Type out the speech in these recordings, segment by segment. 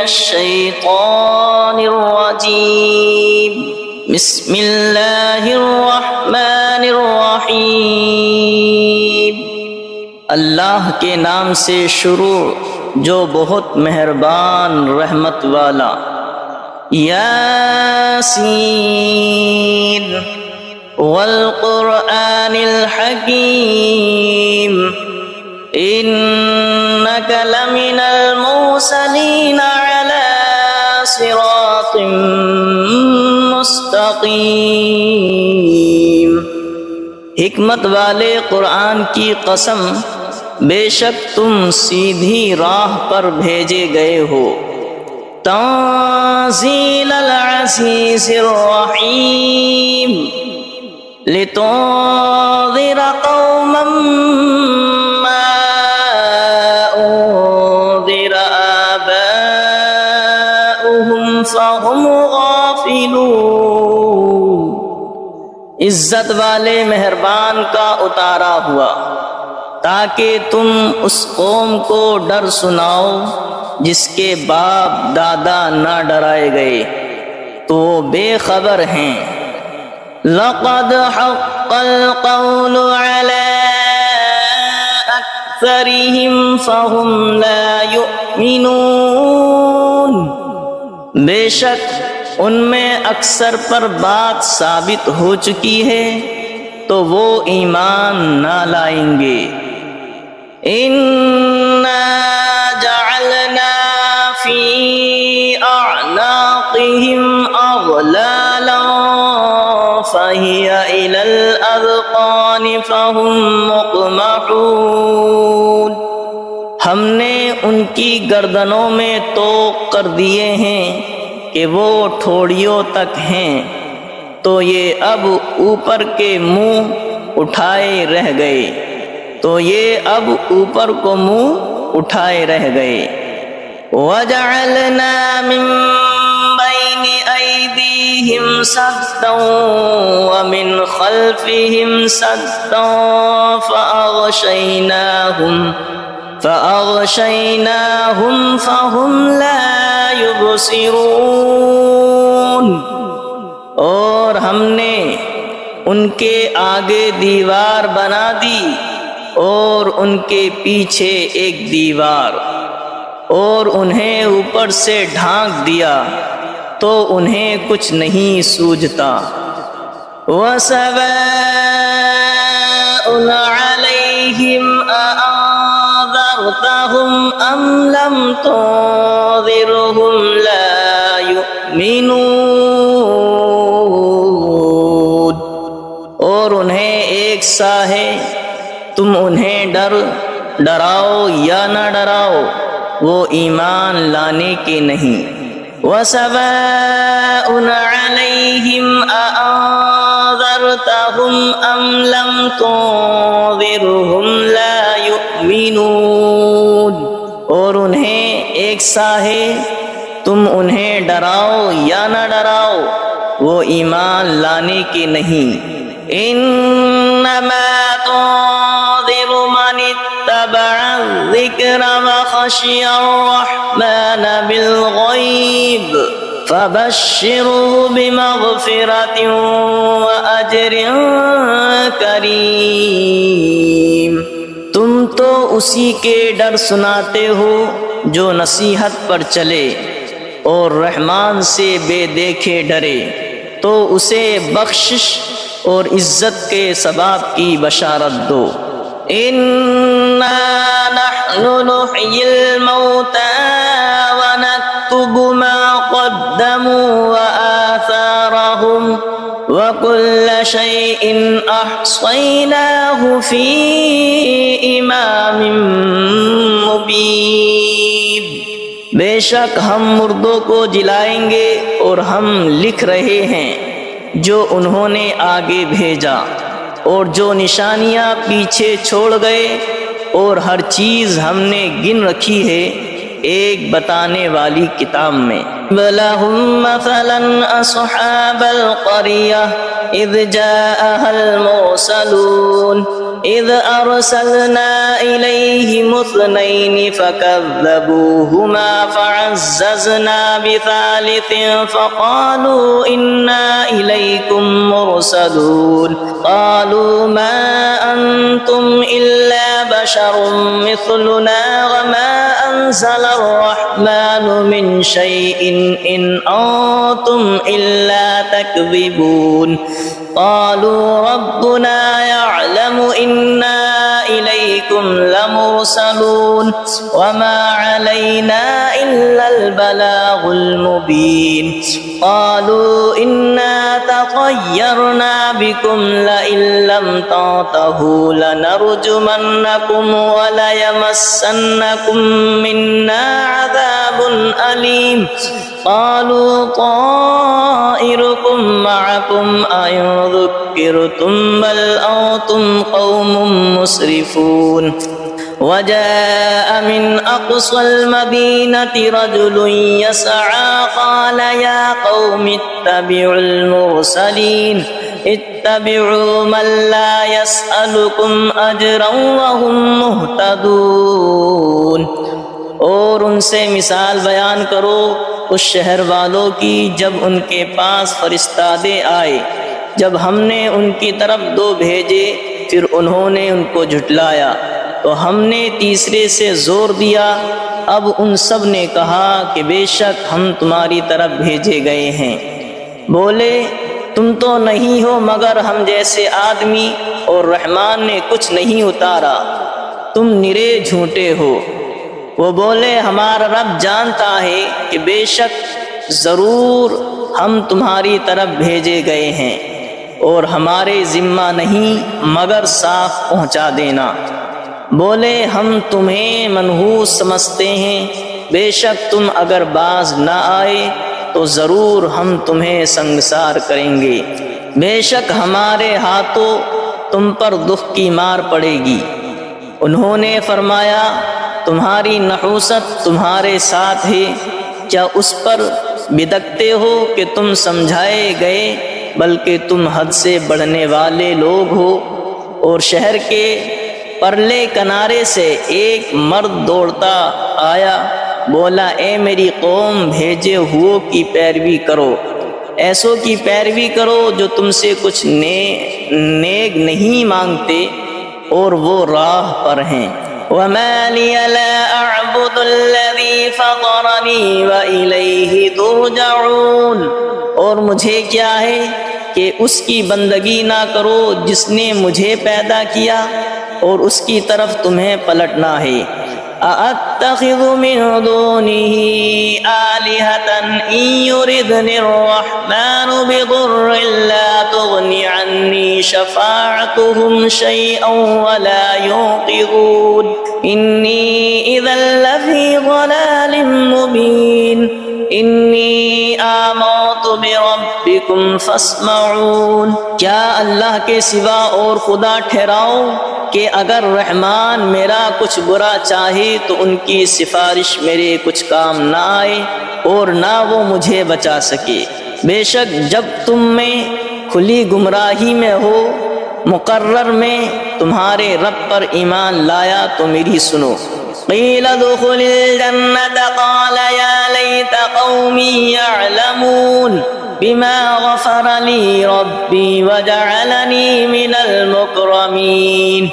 الشیطان الرجیم بسم اللہ الرحمن الرحیم اللہ کے نام سے شروع جو بہت مہربان رحمت والا۔ یاسین والقرآن الحکیم انک لمن المرسلین علی صراط مستقیم۔ حکمت والے قرآن کی قسم، بے شک تم سیدھی راہ پر بھیجے گئے ہو۔ تنزیل العزیز الرحیم لتنذر قوما ما انذر آباؤهم فهم غافلون۔ عزت والے مہربان کا اتارا ہوا تاکہ تم اس قوم کو ڈر سناؤ جس کے باپ دادا نہ ڈرائے گئے تو وہ بے خبر ہیں۔ لقد حق القول على اکثرهم فهم لا يؤمنون۔ بے شک ان میں اکثر پر بات ثابت ہو چکی ہے تو وہ ایمان نہ لائیں گے۔ اِنَّا جَعَلْنَا فِي أَعْنَاقِهِمْ أَغْلَالًا فَهِيَ إِلَى الْأَذْقَانِ فَهُمْ مُقْمَحُونَ۔ ہم نے ان کی گردنوں میں طوق کر دیے ہیں کہ وہ ٹھوڑیوں تک ہیں، تو یہ اب اوپر کے منہ اٹھائے رہ گئے، تو یہ اب اوپر کو منہ اٹھائے رہ گئے۔ وَجَعَلْنَا مِن بَيْنِ أَيْدِيهِمْ سَدًّا وَمِنْ خَلْفِهِمْ سَدًّا فَأَغْشَيْنَاهُمْ فَهُمْ لَا يُبْصِرُونَ۔ اور ہم نے ان کے آگے دیوار بنا دی اور ان کے پیچھے ایک دیوار، اور انہیں اوپر سے ڈھانک دیا تو انہیں کچھ نہیں سوجھتا۔ وَسَوَاءٌ عَلَيْهِمْ أَأَنذَرْتَهُمْ أَمْ لَمْ تُنذِرْهُمْ لَا يُؤْمِنُونَ۔ اور انہیں ایک سا ہے، تم انہیں ڈراؤ یا نہ ڈراؤ، وہ ایمان لانے کے نہیں۔ وَسَوَاءٌ عَلَيْهِمْ أَأَنذَرْتَهُمْ أَمْ لَمْ تُنذِرْهُمْ لَا يُؤْمِنُونَ۔ اور انہیں ایک سا ہے، تم انہیں ڈراؤ یا نہ ڈراؤ، وہ ایمان لانے کے نہیں۔ انما تنذر من اتبع الذکر وخشی الرحمن بالغیب فبشره بمغفرة وأجر کریم۔ تم تو اسی کے ڈر سناتے ہو جو نصیحت پر چلے اور رحمان سے بے دیکھے ڈرے، تو اسے بخشش اور عزت کے ثواب کی بشارت دو۔ اِنَّا نَحْنُ نُحْيِي الْمَوْتَى وَنَكْتُبُ مَا قَدَّمُوا وَآثَارَهُمْ وَكُلَّ شَيْءٍ أَحْصَيْنَاهُ فِي إِمَامٍ مُبِينٍ۔ بے شک ہم مردوں کو جلائیں گے اور ہم لکھ رہے ہیں جو انہوں نے آگے بھیجا اور جو نشانیاں پیچھے چھوڑ گئے، اور ہر چیز ہم نے گن رکھی ہے ایک بتانے والی کتاب میں۔ وَلَهُمْ مَثَلًا أَصْحَابَ الْقَرْيَةِ إِذْ جَاءَهَا الْمُرْسَلُونَ إذ أرسلنا إليهم اثنين فكذبوهما فعززنا بثالث فقالوا إنا إليكم مرسلون قالوا ما أنتم إلا بشر مثلنا وما أنزل الرحمن من شيء إن أنتم إلا تكذبون قالوا ربنا يعلم إنا إليكم لمرسلون وما علينا إلا البلاغ المبين قالوا إنا تطيرنا بكم لئن لم تنتهوا لنرجمنكم وليمسنكم منا عذاب أليم قالوا طائركم معكم أئن ذكرتم بل أنتم قوم مسرفون وجاء من أقصى المدينة رجل يسعى قال يا قوم اتبعوا المرسلين اتبعوا من لا يسألكم أجرا وهم مهتدون اور ان سے مثال بیان کرو اس شہر والوں کی جب ان کے پاس فرستادے آئے، جب ہم نے ان کی طرف دو بھیجے پھر انہوں نے ان کو جھٹلایا تو ہم نے تیسرے سے زور دیا۔ اب ان سب نے کہا کہ بے شک ہم تمہاری طرف بھیجے گئے ہیں۔ بولے تم تو نہیں ہو مگر ہم جیسے آدمی اور رحمان نے کچھ نہیں اتارا، تم نرے جھوٹے ہو۔ وہ بولے ہمارا رب جانتا ہے کہ بے شک ضرور ہم تمہاری طرف بھیجے گئے ہیں اور ہمارے ذمہ نہیں مگر صاف پہنچا دینا۔ بولے ہم تمہیں منحوس سمجھتے ہیں، بے شک تم اگر باز نہ آئے تو ضرور ہم تمہیں سنگسار کریں گے، بے شک ہمارے ہاتھوں تم پر دکھ کی مار پڑے گی۔ انہوں نے فرمایا تمہاری نحوست تمہارے ساتھ ہے، کیا اس پر بدکتے ہو کہ تم سمجھائے گئے، بلکہ تم حد سے بڑھنے والے لوگ ہو۔ اور شہر کے پرلے کنارے سے ایک مرد دوڑتا آیا، بولا اے میری قوم بھیجے ہوئوں کی پیروی کرو، ایسوں کی پیروی کرو جو تم سے کچھ نیک نہیں مانگتے اور وہ راہ پر ہیں۔ وَمَا لِيَ لَا أَعْبُدُ الَّذِي فَطَرَنِي وَإِلَيْهِ تُرْجَعُونَ، اور مجھے کیا ہے کہ اس کی بندگی نہ کرو جس نے مجھے پیدا کیا اور اس کی طرف تمہیں پلٹنا ہے۔ أَأَتَّخِذُ مِن دُونِهِ آلِهَةً إِن يُرِدْنِ الرَّحْمَنُ بِضُرٍّ لَّا تُغْنِ عَنِّي شَفَاعَتُهُمْ شَيْئًا وَلَا يُنقِذُونِ إِنِّي إِذًا لَّفِي ضَلَالٍ مُّبِينٍ إِنِّي آمَنتُ بِرَبِّكُمْ فَاسْمَعُونِ، کیا اللہ کے سوا اور خدا ٹھہراؤ کہ اگر رحمان میرا کچھ برا چاہے تو ان کی سفارش میرے کچھ کام نہ آئے اور نہ وہ مجھے بچا سکے۔ بے شک جب تم میں کھلی گمراہی میں ہو مقرر میں تمہارے رب پر ایمان لایا تو میری سنو۔ قیل ادخل الجنة قال یا لیت قومی یعلمون بما غفر لی ربی وجعلنی من المکرمین،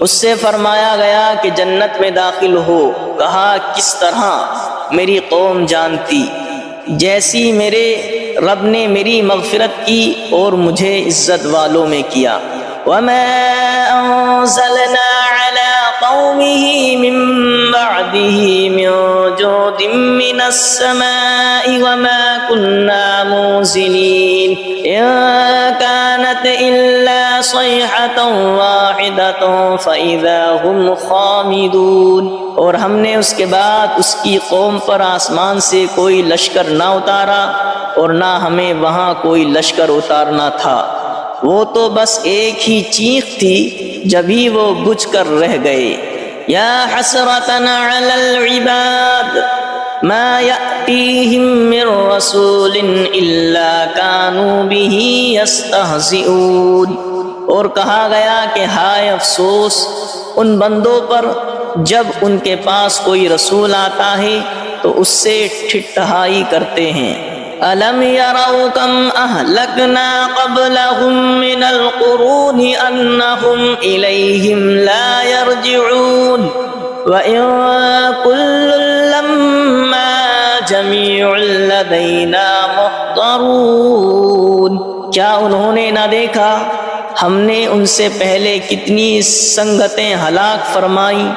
اس سے فرمایا گیا کہ جنت میں داخل ہو، کہا کس طرح میری قوم جانتی، جیسی میرے رب نے میری مغفرت کی اور مجھے عزت والوں میں کیا۔ وما انزلنا على قومه من بعده من جود من السماء وما كنا منزلين إن كانت إلا صيحة واحدة فإذا هم خامدون، اور ہم نے اس کے بعد اس کی قوم پر آسمان سے کوئی لشکر نہ اتارا اور نہ ہمیں وہاں کوئی لشکر اتارنا تھا، وہ تو بس ایک ہی چیخ تھی جبھی وہ بجھ کر رہ گئے۔ یا حسرتنا علی العباد ما یأتیہم من رسول الا کانوا به یستہزئون، اور کہا گیا کہ ہائے افسوس ان بندوں پر جب ان کے پاس کوئی رسول آتا ہے تو اس سے ٹھٹھائی کرتے ہیں۔ أَلَمْ يَرَوْا كَمْ أَهْلَكْنَا قَبْلَهُمْ مِنَ الْقُرُونِ أَنَّهُمْ إِلَيْهِمْ لَا يَرْجِعُونَ وَإِن كُلٌّ لَّمَّا جَمِيعٌ لَّدَيْنَا مُحْضَرُونَ۔ کیا انہوں نے نہ دیکھا ہم نے ان سے پہلے کتنی سنگتیں ہلاک فرمائیں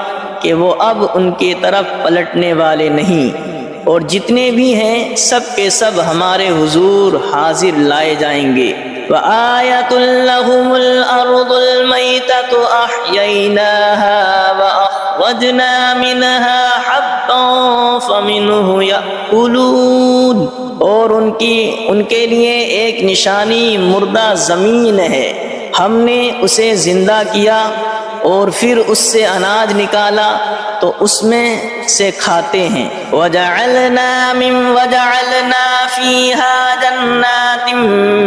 کہ وہ اب ان کی طرف پلٹنے والے نہیں، اور جتنے بھی ہیں سب کے سب ہمارے حضور حاضر لائے جائیں گے۔ وَآيَةٌ لَّهُمُ الْأَرْضُ الْمَيْتَةُ أَحْيَيْنَاهَا وَأَخْرَجْنَا مِنْهَا حَبًّا فَمِنْهُ يَأْكُلُونَ۔ اور ان کے لیے ایک نشانی مردہ زمین ہے، ہم نے اسے زندہ کیا اور پھر اس سے اناج نکالا تو اس میں سے کھاتے ہیں۔ وَجَعَلْنَا فِيهَا جَنَّاتٍ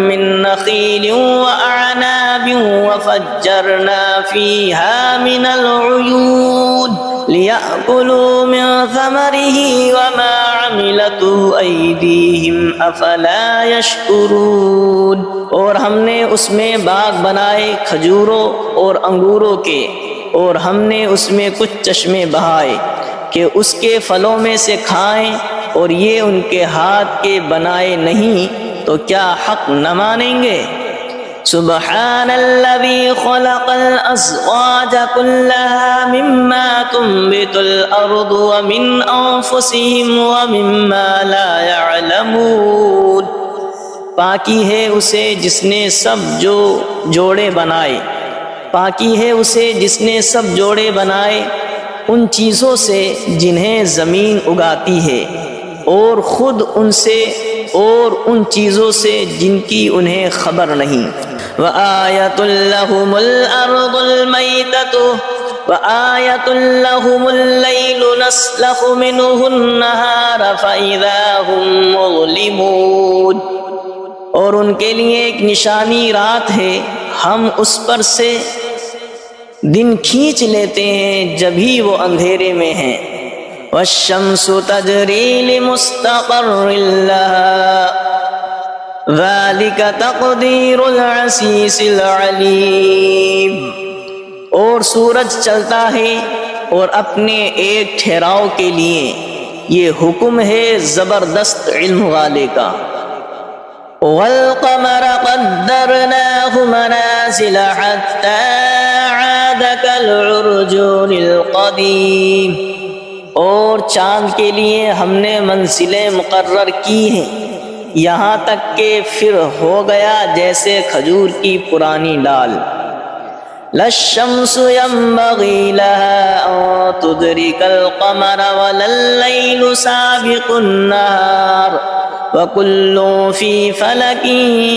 مِّن نَّخِيلٍ وَأَعْنَابٍ وَفَجَّرْنَا فِيهَا مِنَ الْعُيُونِ لِيَأْكُلُوا مِن ثَمَرِهِ وَمَا عَمِلَتْهُ أَيْدِيهِمْ أَفَلَا يَشْكُرُونَ۔ اور ہم نے اس میں باغ بنائے کھجوروں اور انگوروں کے، اور ہم نے اس میں کچھ چشمے بہائے کہ اس کے پھلوں میں سے کھائیں، اور یہ ان کے ہاتھ کے بنائے نہیں تو کیا حق نہ مانیں گے؟ سبحان الذي خلق الأزواج كلها مما تنبت الأرض ومن أنفسهم ومما لا يعلمون۔ پاکی ہے اسے جس نے سب جوڑے بنائے، پاکی ہے اسے جس نے سب جوڑے بنائے ان چیزوں سے جنہیں زمین اگاتی ہے، اور خود ان سے اور ان چیزوں سے جن کی انہیں خبر نہیں۔ وَآيَةٌ لَّهُمُ الْأَرْضُ الْمَيْتَةُ وَآيَةٌ لَّهُمُ اللَّيْلُ نَسْلَخُ مِنْهُ النَّهَارَ فَإِذَا هُمْ مُظْلِمُونَ۔ اور ان کے لیے ایک نشانی رات ہے، ہم اس پر سے دن کھینچ لیتے ہیں جبھی وہ اندھیرے میں ہیں۔ وَالشَّمْسُ تَجْرِي لِمُسْتَقَرٍّ لَّهَا ذَلِكَ تَقْدِيرُ الْعَزِيزِ الْعَلِيمِ۔ اور سورج چلتا ہے اور اپنے ایک ٹھہراؤ کے لیے، یہ حکم ہے زبردست علم والے کا۔ وَالْقَمَرَ قَدَّرْنَاهُ مَنَازِلَ حَتَّى عَادَ كَالْعُرْجُونِ الْقَدِيمِ۔ اور چاند کے لیے ہم نے منزلیں مقرر کی ہیں یہاں تک کہ پھر ہو گیا جیسے کھجور کی پرانی ڈال۔ لَا الشَّمْسُ يَنبَغِي لَهَا أَن تُدْرِكَ الْقَمَرَ وَلَا اللَّيْلُ سَابِقُ النَّهَارِ وَكُلٌّ فِي فَلَكٍ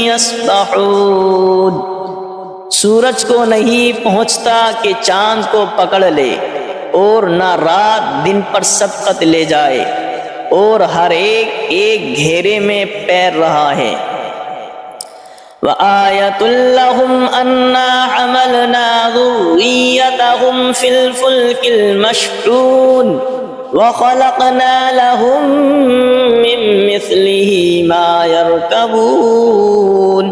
يَسْبَحُونَ۔ سورج کو نہیں پہنچتا کہ چاند کو پکڑ لے، اور نہ رات دن پر سبقت لے جائے، اور ہر ایک گھیرے میں پیر رہا ہے۔ وَآيَةٌ لَّهُمْ أَنَّا حَمَلْنَا ذُرِّيَّتَهُمْ فِي الْفُلْكِ الْمَشْحُونِ وَخَلَقْنَا لَهُم مِّن مِّثْلِهِ مَا يَرْكَبُونَ۔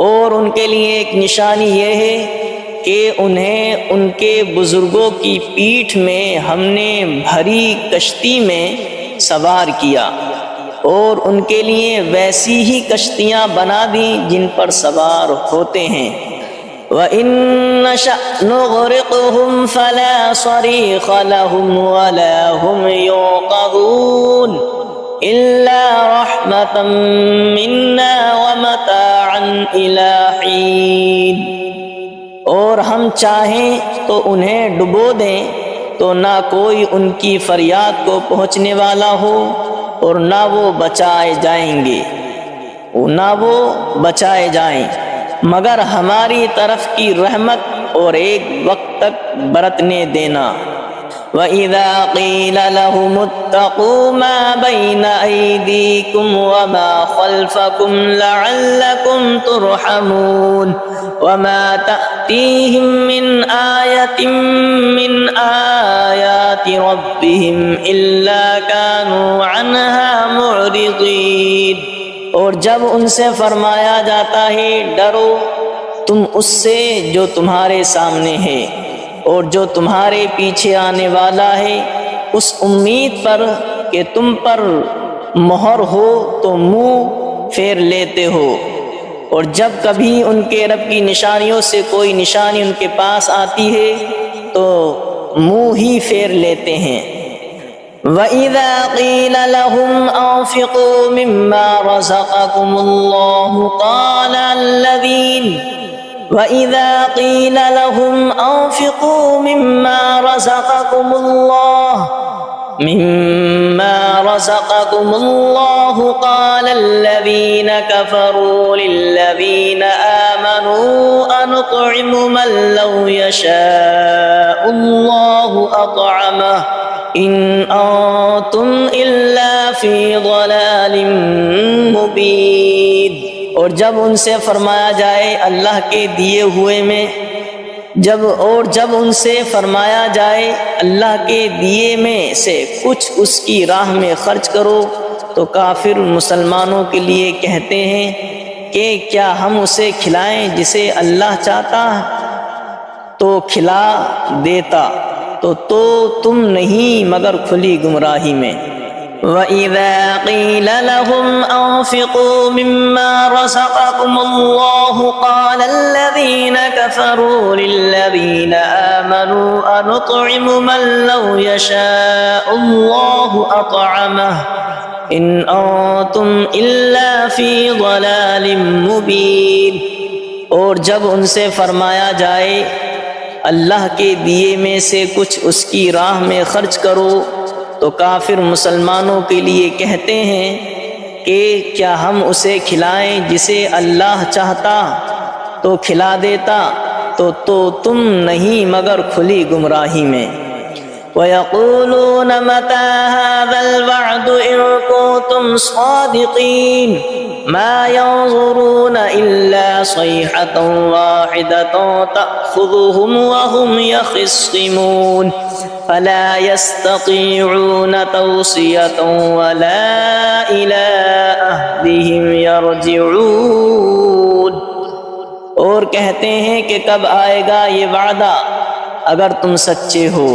اور ان کے لیے ایک نشانی یہ ہے کہ انہیں ان کے بزرگوں کی پیٹھ میں ہم نے بھری کشتی میں سوار کیا، اور ان کے لیے ویسی ہی کشتیاں بنا دیں جن پر سوار ہوتے ہیں۔ وَإِن نَّشَأْ نُغْرِقْهُمْ فَلَا صَرِيخَ لَهُمْ وَلَا هُمْ يُنقَذُونَ إِلَّا رَحْمَةً مِّنَّا وَمَتَاعًا إِلَىٰ حِينٍ۔ اور ہم چاہیں تو انہیں ڈبو دیں تو نہ کوئی ان کی فریاد کو پہنچنے والا ہو، اور نہ وہ بچائے جائیں مگر ہماری طرف کی رحمت اور ایک وقت تک برتنے دینا۔ وَإِذَا قِيلَ لَهُمُ اتَّقُوا مَا بَيْنَ أَيْدِيكُمْ وَمَا خَلْفَكُمْ لَعَلَّكُمْ تُرْحَمُونَ وَمَا تَأْتِيهِمْ مِنْ آيَةٍ مِنْ آيَاتِ رَبِّهِمْ إِلَّا كَانُوا عَنْهَا مُعْرِضِينَ۔ اور جب ان سے فرمایا جاتا ہے ڈرو تم اس سے جو تمہارے سامنے ہے اور جو تمہارے پیچھے آنے والا ہے، اس امید پر کہ تم پر مہر ہو تو منہ پھیر لیتے ہو، اور جب کبھی ان کے رب کی نشانیوں سے کوئی نشانی ان کے پاس آتی ہے تو منہ ہی پھیر لیتے ہیں۔ وَإِذَا قِيلَ لَهُمْ أَنفِقُوا مِمَّا رَزَقَكُمُ اللَّهُ وَإِذَا قِيلَ لَهُمْ أَنفِقُوا مِمَّا رَزَقَكُمُ اللَّهُ قَالَ الَّذِينَ كَفَرُوا لِلَّذِينَ آمَنُوا أَنُطْعِمُ مَن لَّوْ يَشَاءُ اللَّهُ أَطْعَمَهُ إِنْ أَنتُمْ إِلَّا فِي ضَلَالٍ مُّبِينٍ۔ اور جب ان سے فرمایا جائے اللہ کے دیے ہوئے میں جب ان سے فرمایا جائے اللہ کے دیے میں سے کچھ اس کی راہ میں خرچ کرو تو کافر مسلمانوں کے لیے کہتے ہیں کہ کیا ہم اسے کھلائیں جسے اللہ چاہتا تو کھلا دیتا، تو تم نہیں مگر کھلی گمراہی میں۔ وَإِذَا قِيلَ لَهُمْ أَنفِقُوا مِمَّا رَزَقَكُمُ اللَّهُ قَالَ الَّذِينَ كَفَرُوا لِلَّذِينَ آمَنُوا أَنُطْعِمُ مَن لَّوْ يَشَاءُ اللَّهُ أَطْعَمَهُ إِنْ أَنتُمْ إِلَّا فِي ضَلَالٍ مُّبِينٍ۔ اور جب ان سے فرمایا جائے اللہ کے دیے میں سے کچھ اس کی راہ میں خرچ کرو تو کافر مسلمانوں کے لیے کہتے ہیں کہ کیا ہم اسے کھلائیں جسے اللہ چاہتا تو کھلا دیتا، تو تم نہیں مگر کھلی گمراہی میں۔ وَيَقُولُونَ مَتَىٰ هَٰذَا الْوَعْدُ إِن كُنتُمْ صَادِقِينَ مَا يَنظُرُونَ إِلَّا صَيْحَةً وَاحِدَةً تَأْخُذُهُمْ وَهُمْ يَخِصِّمُونَ فَلَا يَسْتَطِيعُونَ تَوْصِيَةً وَلَا إِلَىٰ أَهْلِهِمْ يَرْجِعُونَ۔ اور کہتے ہیں کہ کب آئے گا یہ وعدہ اگر تم سچے ہو،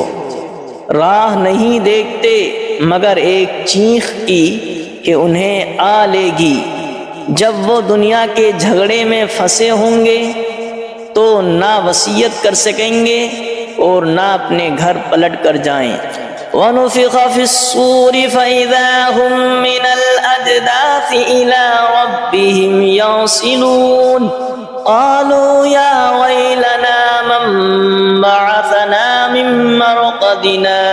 راہ نہیں دیکھتے مگر ایک چیخ کی کہ انہیں آ لے گی، جب وہ دنیا کے جھگڑے میں پھنسے ہوں گے تو نہ وصیت کر سکیں گے اور نہ اپنے گھر پلٹ کر جائیں۔ وَنُفِخَ فِي الصُّورِ فَإِذَا هُم مِّنَ الْأَجْدَاثِ إِلَىٰ رَبِّهِمْ يَنسِلُونَ قَالُوا يَا وَيْلَنَا مَن بَعَثَنَا مِن مَّرْقَدِنَا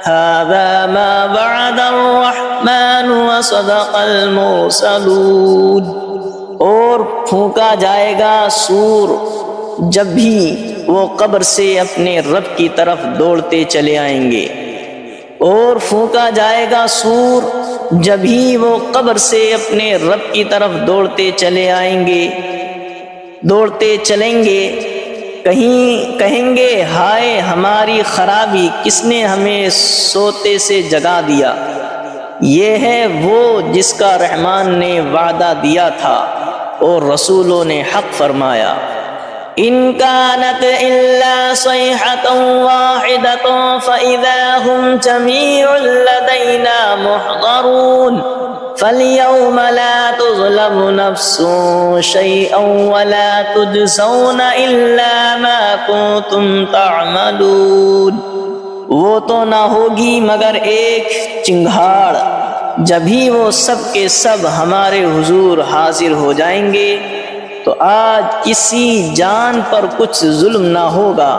هَٰذَا مَا وَعَدَ الرَّحْمَٰنُ وَصَدَقَ الْمُرْسَلُونَ۔ اور پھونکا جائے گا سور جب بھی وہ قبر سے اپنے رب کی طرف دوڑتے چلے آئیں گے، اور پھونکا جائے گا سور جب ہی وہ قبر سے اپنے رب کی طرف دوڑتے چلے آئیں گے، دوڑتے چلیں گے، کہیں گے ہائے ہماری خرابی، کس نے ہمیں سوتے سے جگا دیا۔ یہ ہے وہ جس کا رحمان نے وعدہ دیا تھا اور رسولوں نے حق فرمایا۔ إِن كَانَتْ إِلَّا صَيْحَةً وَاحِدَةً فَإِذَا هُمْ جَمِيعٌ لَّدَيْنَا مُحْضَرُونَ فَالْيَوْمَ لَا تُظْلَمُ نَفْسٌ شَيْئًا وَلَا تُجْزَوْنَ إِلَّا مَا كُنتُمْ تَعْمَلُونَ۔ وہ تو نہ ہوگی مگر ایک چنگھاڑ، جبھی وہ سب کے سب ہمارے حضور حاضر ہو جائیں گے تو آج کسی جان پر کچھ ظلم نہ ہوگا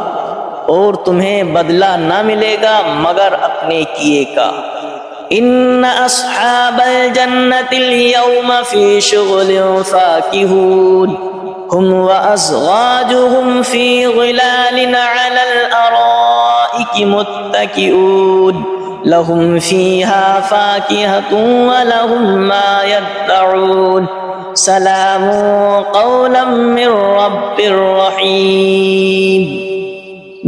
اور تمہیں بدلہ نہ ملے گا مگر اپنے کیے کا۔ ان اصحاب الجنة اليوم في شغل فاكهون هم وازواجهم في ظلال على الارائك الارائك متكئون لهم فيها فاكهة ولهم ما يدعون سلام قولا من رب رحیم۔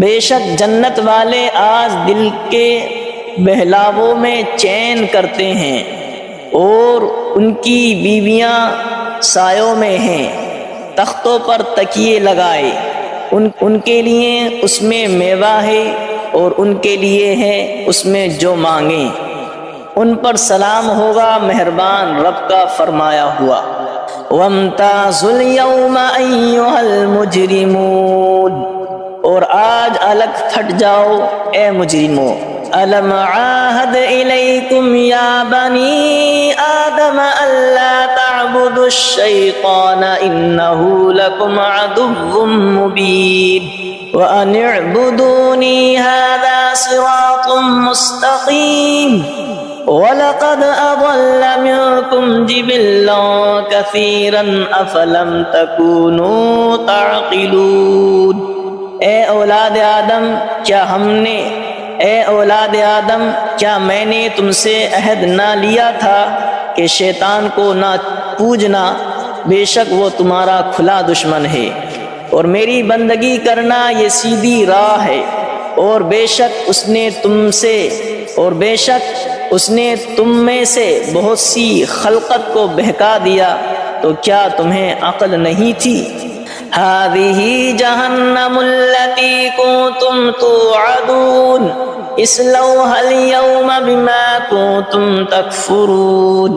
بے شک جنت والے آج دل کے بہلاووں میں چین کرتے ہیں، اور ان کی بیویاں سایوں میں ہیں، تختوں پر تکیے لگائے، ان کے لیے اس میں میوہ ہے اور ان کے لیے ہے اس میں جو مانگیں، ان پر سلام ہوگا مہربان رب کا فرمایا ہوا۔ وَامْتَازُوا الْيَوْمَ أَيُّهَا الْمُجْرِمُونَ، اور آج الگ پھٹ جاؤ اے مجرموں۔ أَلَمْ عَاهَدْ إِلَيْكُمْ يَا بَنِي آدَمَ أَلَّا تَعْبُدُوا الشَّيْطَانَ إِنَّهُ لَكُمْ عَدُوٌّ مُّبِينٌ وَأَنِ اعْبُدُونِي هَذَا صِرَاطٌ مُّسْتَقِيمٌ وَلَقَدْ أَضَلَّ مِنكُمْ جِبِلًّا كَثِيرًا أَفَلَمْ تَكُونُوا تَعْقِلُونَ۔ اے اولاد آدم کیا میں نے تم سے عہد نہ لیا تھا کہ شیطان کو نہ پوجنا، بے شک وہ تمہارا کھلا دشمن ہے، اور میری بندگی کرنا یہ سیدھی راہ ہے، اور بے شک اس نے تم میں سے بہت سی خلقت کو بہکا دیا، تو کیا تمہیں عقل نہیں تھی؟ هذه جہنم التي كنتم توعدون اصلوها اليوم بما كنتم تکفرون،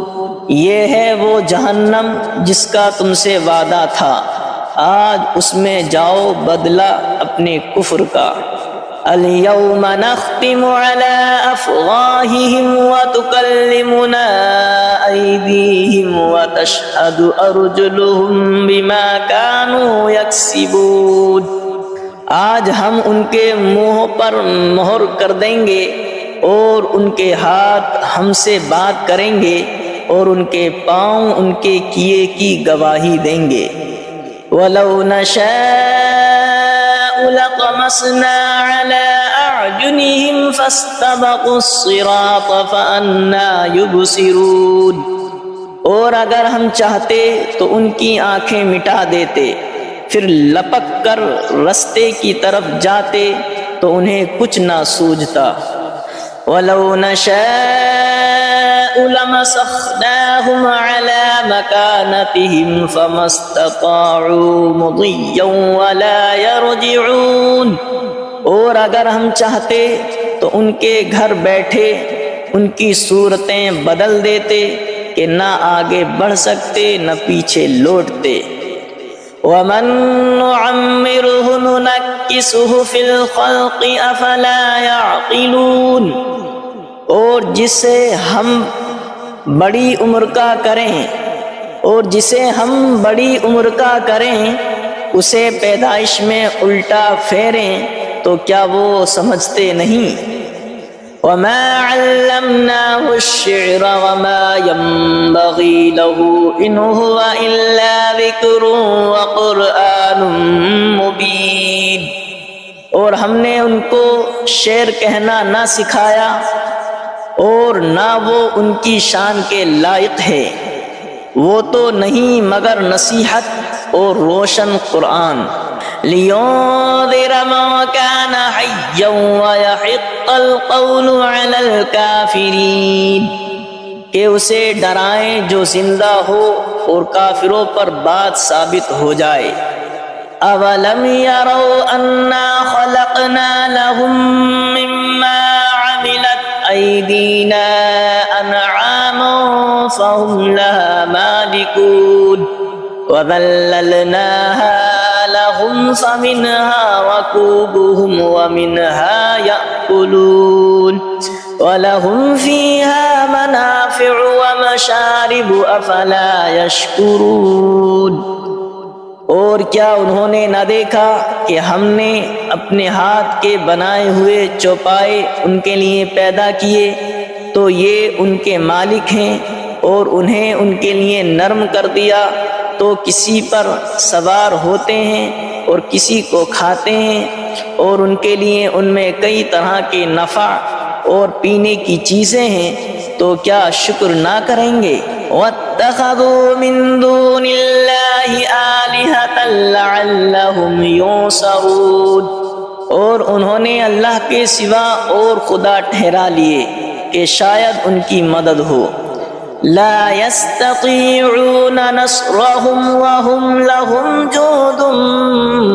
یہ ہے وہ جہنم جس کا تم سے وعدہ تھا، آج اس میں جاؤ بدلہ اپنے کفر کا۔ اليوم نختم على أفواههم وتكلمنا أيديهم وتشهد أرجلهم بما كانوا يكسبون، آج ہم ان کے منہ پر مہر کر دیں گے، اور ان کے ہاتھ ہم سے بات کریں گے، اور ان کے پاؤں ان کے کیے کی گواہی دیں گے۔ وَلَوْ نَشَاءُ لَطَمَسْنَا عَلَىٰ أَعْيُنِهِمْ فَاسْتَبَقُوا الصِّرَاطَ فَأَنَّىٰ يُبْصِرُونَ، اور اگر ہم چاہتے تو ان کی آنکھیں مٹا دیتے، پھر لپک کر رستے کی طرف جاتے تو انہیں کچھ نہ سوجھتا۔ وَلَوْ نَشَاءُ لَمَسَخْنَاهُمْ عَلَىٰ مَكَانَتِهِمْ فَمَا اسْتَطَاعُوا مُضِيًّا وَلَا يَرْجِعُونَ، اور اگر ہم چاہتے تو ان کے گھر بیٹھے ان کی صورتیں بدل دیتے کہ نہ آگے بڑھ سکتے نہ پیچھے لوٹتے۔ وَمَن نُّعَمِّرْهُ نُنَكِّسْهُ فِي الْخَلْقِ أَفَلَا يَعْقِلُونَ، اور جسے ہم بڑی عمر کا کریں اسے پیدائش میں الٹا پھیریں تو کیا وہ سمجھتے نہیں؟ وَمَا عَلَّمْنَاهُ الشِّعْرَ وَمَا يَنبَغِي لَهُ إِنْ هُوَ إِلَّا ذِكْرٌ وَقُرْآنٌ مُبِينٌ، اور ہم نے ان کو شعر کہنا نہ سکھایا، اور نہ وہ ان کی شان کے لائق ہے، وہ تو نہیں مگر نصیحت اور روشن قرآن۔ لِيُنذِرَ مَن كَانَ حَيًّا وَيَحِقَّ الْقَوْلُ عَلَى الْكَافِرِينَ، کہ اسے ڈرائیں جو زندہ ہو اور کافروں پر بات ثابت ہو جائے۔ أَوَلَمْ يَرَوْا أَنَّا خَلَقْنَا لَهُم مِّمَّا عَمِلَتْ أَيْدِينَا أَنْعَامًا فَهُمْ لَهَا مَالِكُونَ وَذَلَّلْنَاهَا لَهُمْ فَمِنْهَا رَكُوبُهُمْ وَمِنْهَا يَأْكُلُونَ وَلَهُمْ فِيهَا مَنَافِعُ وَمَشَارِبُ أَفَلَا يَشْكُرُونَ، اور کیا انہوں نے نہ دیکھا کہ ہم نے اپنے ہاتھ کے بنائے ہوئے چوپائے ان کے لیے پیدا کیے، تو یہ ان کے مالک ہیں، اور انہیں ان کے لیے نرم کر دیا تو کسی پر سوار ہوتے ہیں اور کسی کو کھاتے ہیں، اور ان کے لیے ان میں کئی طرح کے نفع اور پینے کی چیزیں ہیں، تو کیا شکر نہ کریں گے؟ وَاتَّخَذُوا مِن دُونِ اللَّهِ آلِهَةً لَعَلَّهُمْ يُنصَرُونَ، اور انہوں نے اللہ کے سوا اور خدا ٹھہرا لیے کہ شاید ان کی مدد ہو۔ لا يستطيعون نصرهم وهم لهم جند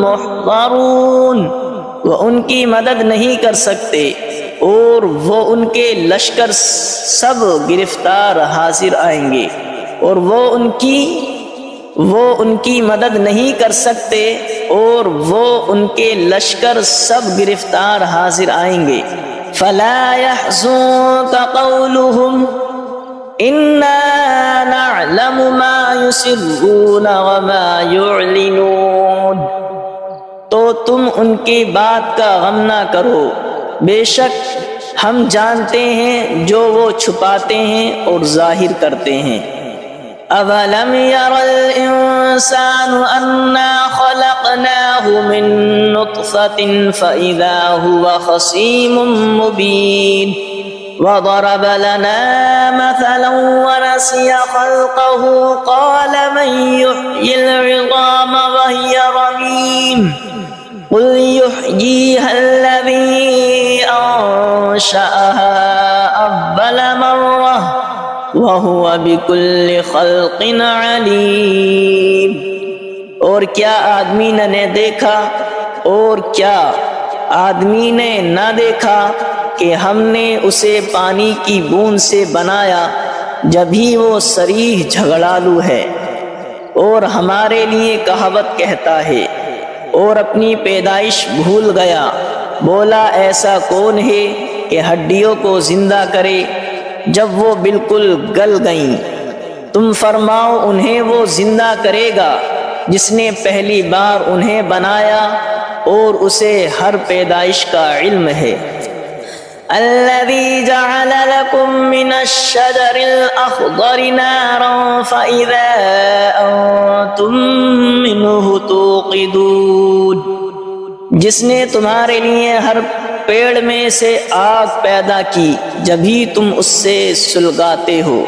محضرون، وہ ان کی مدد نہیں کر سکتے اور وہ ان کے لشکر سب گرفتار حاضر آئیں گے، اور وہ ان کی مدد نہیں کر سکتے اور وہ ان کے لشکر سب گرفتار حاضر آئیں گے۔ فلا يحزنك قولهم انا نعلم ما يسرون وما يعلنون، تو تم ان کی بات کا غم نہ کرو، بے شک ہم جانتے ہیں جو وہ چھپاتے ہیں اور ظاہر کرتے ہیں۔ اولم ير الانسان انا خلقناه من نطفة فاذا هو خصيم مبين، وضرب لنا مثلا ونسي خلقه قال من يحيي العظام وهي رميم قل يحييها الذي أنشأها أول مرة وهو بكل خلق عليم، اور کیا آدمی نے دیکھا اور کیا آدمی نے نہ دیکھا کہ ہم نے اسے پانی کی بوند سے بنایا جبھی وہ صریح جھگڑالو ہے، اور ہمارے لیے کہاوت کہتا ہے اور اپنی پیدائش بھول گیا، بولا ایسا کون ہے کہ ہڈیوں کو زندہ کرے جب وہ بالکل گل گئیں؟ تم فرماؤ انہیں وہ زندہ کرے گا جس نے پہلی بار انہیں بنایا اور اسے ہر پیدائش کا علم ہے۔ الذي جعل لكم من الشجر الأخضر نارا فإذا أنتم منه توقدون، جس نے تمہارے لیے ہر پیڑ میں سے آگ پیدا کی جبھی تم اس سے سلگاتے ہو۔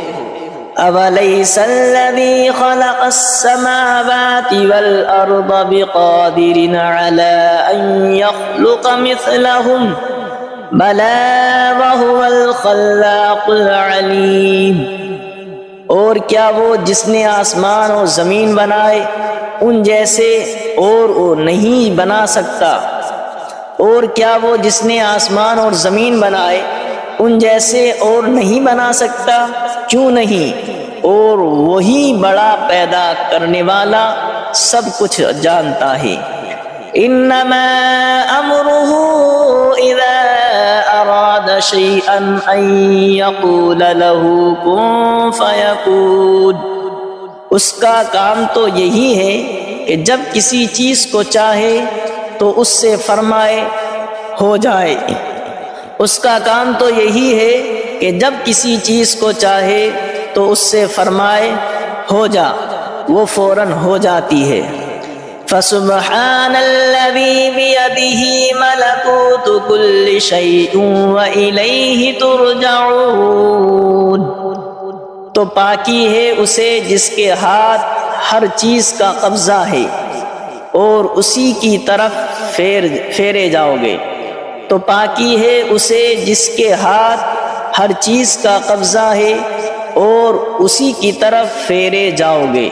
أَوَلَيْسَ الَّذِي خَلَقَ السَّمَاوَاتِ وَالْأَرْضَ بِقَادِرٍ عَلَىٰ أَن يَخْلُقَ مِثْلَهُمْ بَلَىٰ وَهُوَ الْخَلَّاقُ الْعَلِيمُ، اور کیا وہ جس نے آسمان اور زمین بنائے ان جیسے اور وہ نہیں بنا سکتا؟ اور کیا وہ جس نے آسمان اور زمین بنائے ان جیسے اور نہیں بنا سکتا؟ کیوں نہیں، اور وہی بڑا پیدا کرنے والا سب کچھ جانتا ہے۔ انما امره اذا اراد شيئا ان يقول له كن فيكون، اس کا کام تو یہی ہے کہ جب کسی چیز کو چاہے تو اس سے فرمائے ہو جائے۔ اس کا کام تو یہی ہے کہ جب کسی چیز کو چاہے تو اس سے فرمائے ہو جا، وہ فوراً ہو جاتی ہے۔ فسبحان الذي بيده ملكوت كل شيء وإليه ترجعون، تو پاکی ہے اسے جس کے ہاتھ ہر چیز کا قبضہ ہے اور اسی کی طرف پھیرے جاؤ گے۔ تو پاکی ہے اسے جس کے ہاتھ ہر چیز کا قبضہ ہے اور اسی کی طرف پھیرے جاؤ گے۔